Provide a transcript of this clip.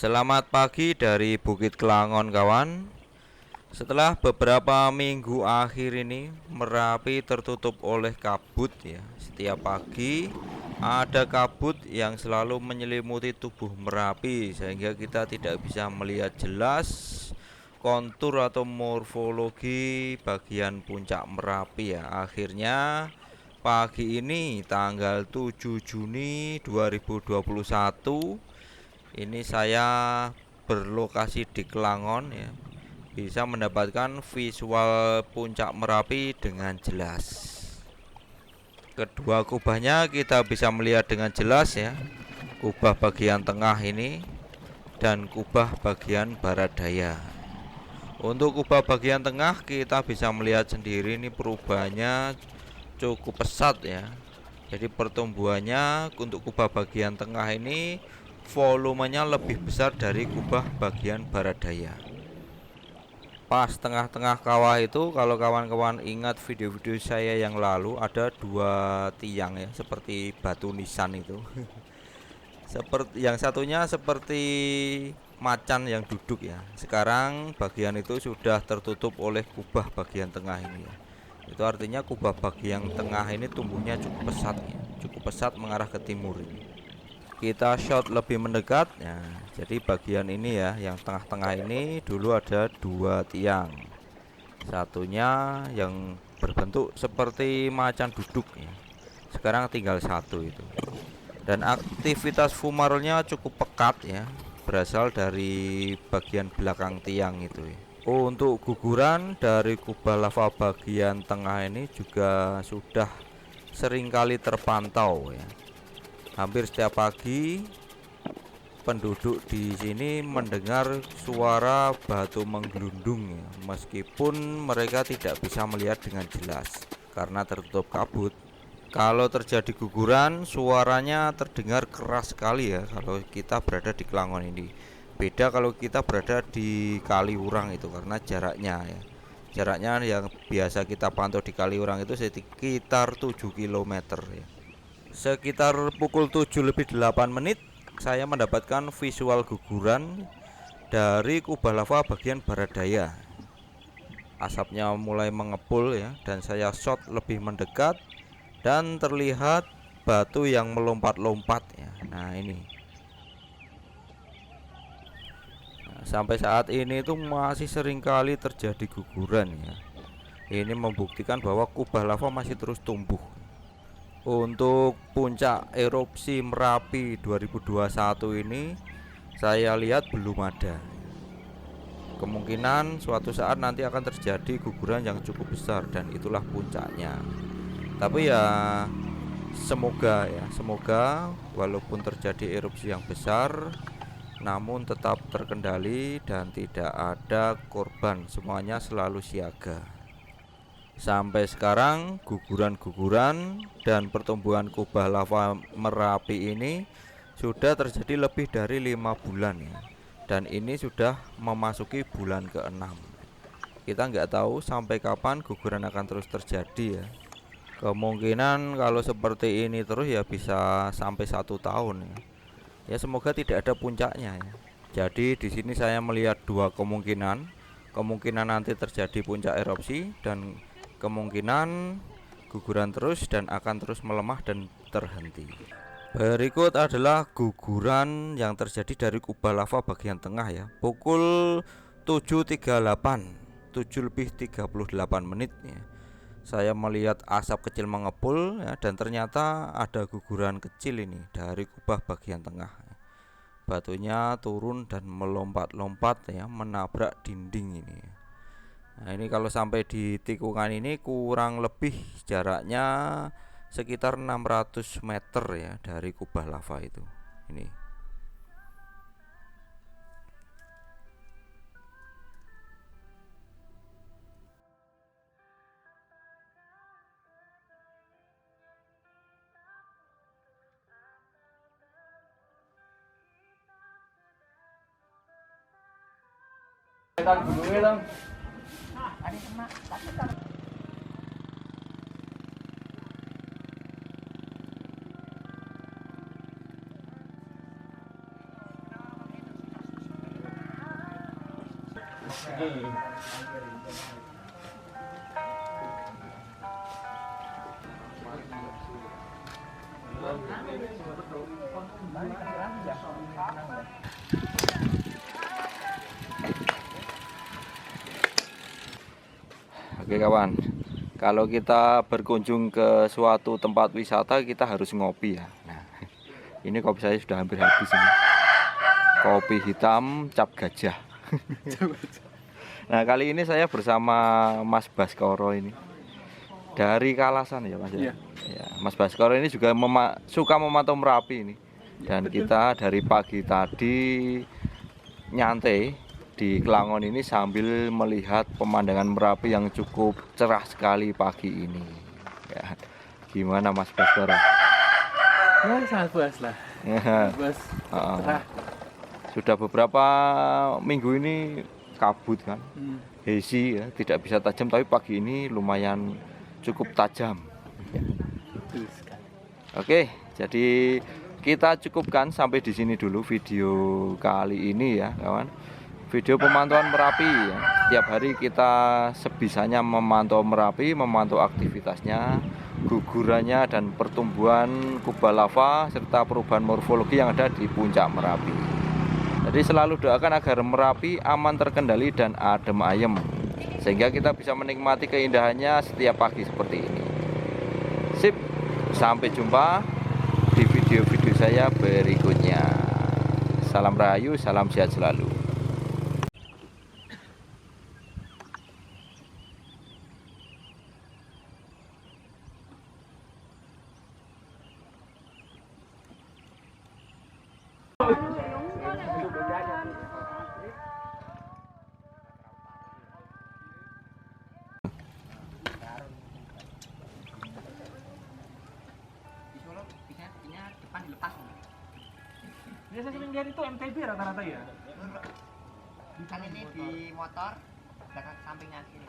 Selamat pagi dari Bukit Kelangon kawan. Setelah beberapa minggu akhir ini Merapi tertutup oleh kabut ya. Setiap pagi ada kabut yang selalu menyelimuti tubuh Merapi sehingga kita tidak bisa melihat jelas kontur atau morfologi bagian puncak Merapi ya. Akhirnya pagi ini tanggal 7 Juni 2021 ini saya berlokasi di Kelangon ya, bisa mendapatkan visual puncak Merapi dengan jelas. Kedua kubahnya kita bisa melihat dengan jelas ya, kubah bagian tengah ini dan kubah bagian barat daya. Untuk kubah bagian tengah kita bisa melihat sendiri ini perubahannya cukup pesat ya. Jadi pertumbuhannya untuk kubah bagian tengah ini volumenya lebih besar dari kubah bagian barat daya. Pas tengah-tengah kawah itu, kalau kawan-kawan ingat video-video saya yang lalu, ada dua tiang ya, seperti batu nisan itu. Seperti yang satunya seperti macan yang duduk ya. Sekarang bagian itu sudah tertutup oleh kubah bagian tengah ini ya. Itu artinya kubah bagian tengah ini tumbuhnya cukup pesat ya, cukup pesat mengarah ke timur ini. Kita shot lebih mendekat ya. Jadi bagian ini ya, yang tengah-tengah ini dulu ada dua tiang. Satunya yang berbentuk seperti macan duduk ya. Sekarang tinggal satu itu. Dan aktivitas fumarolnya cukup pekat ya, berasal dari bagian belakang tiang itu ya. Oh, untuk guguran dari kubah lava bagian tengah ini juga sudah seringkali terpantau ya. Hampir setiap pagi penduduk di sini mendengar suara batu menggelundung ya, meskipun mereka tidak bisa melihat dengan jelas karena tertutup kabut. Kalau terjadi guguran, suaranya terdengar keras sekali ya kalau kita berada di Kelangon ini. Beda kalau kita berada di Kaliurang itu karena jaraknya ya. Jaraknya yang biasa kita pantau di Kaliurang itu sekitar 7 km ya. Sekitar pukul 7:08 saya mendapatkan visual guguran dari kubah lava bagian barat daya. Asapnya mulai mengepul ya, dan saya shot lebih mendekat dan terlihat batu yang melompat-lompat ya. Nah ini. Nah, sampai saat ini itu masih seringkali terjadi guguran ya. Ini membuktikan bahwa kubah lava masih terus tumbuh. Untuk puncak erupsi Merapi 2021 ini saya lihat belum ada. Kemungkinan suatu saat nanti akan terjadi guguran yang cukup besar dan itulah puncaknya. Tapi ya semoga ya, semoga walaupun terjadi erupsi yang besar namun tetap terkendali dan tidak ada korban, semuanya selalu siaga. Sampai sekarang guguran-guguran dan pertumbuhan kubah lava Merapi ini sudah terjadi lebih dari 5 bulan ya. Dan ini sudah memasuki bulan ke-6. Kita nggak tahu sampai kapan guguran akan terus terjadi ya. Kemungkinan kalau seperti ini terus ya bisa sampai 1 tahun ya. Ya semoga tidak ada puncaknya ya. Jadi di sini saya melihat dua kemungkinan. Kemungkinan nanti terjadi puncak erupsi dan kemungkinan guguran terus dan akan terus melemah dan terhenti. Berikut adalah guguran yang terjadi dari kubah lava bagian tengah ya. Pukul 7.38, 7:38 ya. Saya melihat asap kecil mengepul ya, dan ternyata ada guguran kecil ini dari kubah bagian tengah. Batunya turun dan melompat-lompat ya, menabrak dinding ini. Nah ini kalau sampai di tikungan ini kurang lebih jaraknya sekitar 600 meter ya dari kubah lava itu. Ini. Oke kawan, kalau kita berkunjung ke suatu tempat wisata kita harus ngopi ya. Nah, ini kopi saya sudah hampir habis ini. Kopi hitam cap gajah. Nah, kali ini saya bersama Mas Baskoro ini dari Kalasan ya Mas ya. Ya, Mas Baskoro ini juga suka memantau Merapi ini. Dan kita dari pagi tadi nyantai di Kelangon ini sambil melihat pemandangan Merapi yang cukup cerah sekali pagi ini. Ya, gimana Mas Baskoro? Ya, sangat puas lah. Puas. Sudah beberapa minggu ini kabut kan, hazy ya, tidak bisa tajam, tapi pagi ini lumayan cukup tajam. Oke, jadi kita cukupkan sampai di sini dulu video kali ini ya kawan. Video pemantauan Merapi ya. Setiap hari kita sebisanya memantau Merapi, memantau aktivitasnya, gugurannya dan pertumbuhan kubah lava serta perubahan morfologi yang ada di puncak Merapi. Jadi selalu doakan agar Merapi aman terkendali dan adem ayem, sehingga kita bisa menikmati keindahannya setiap pagi seperti ini. Sip, sampai jumpa di video-video saya berikutnya. Salam rahayu, salam sehat selalu. Biasa sering lihat itu MTB rata-rata ya. Kan ini di motor belakang sampingnya sini.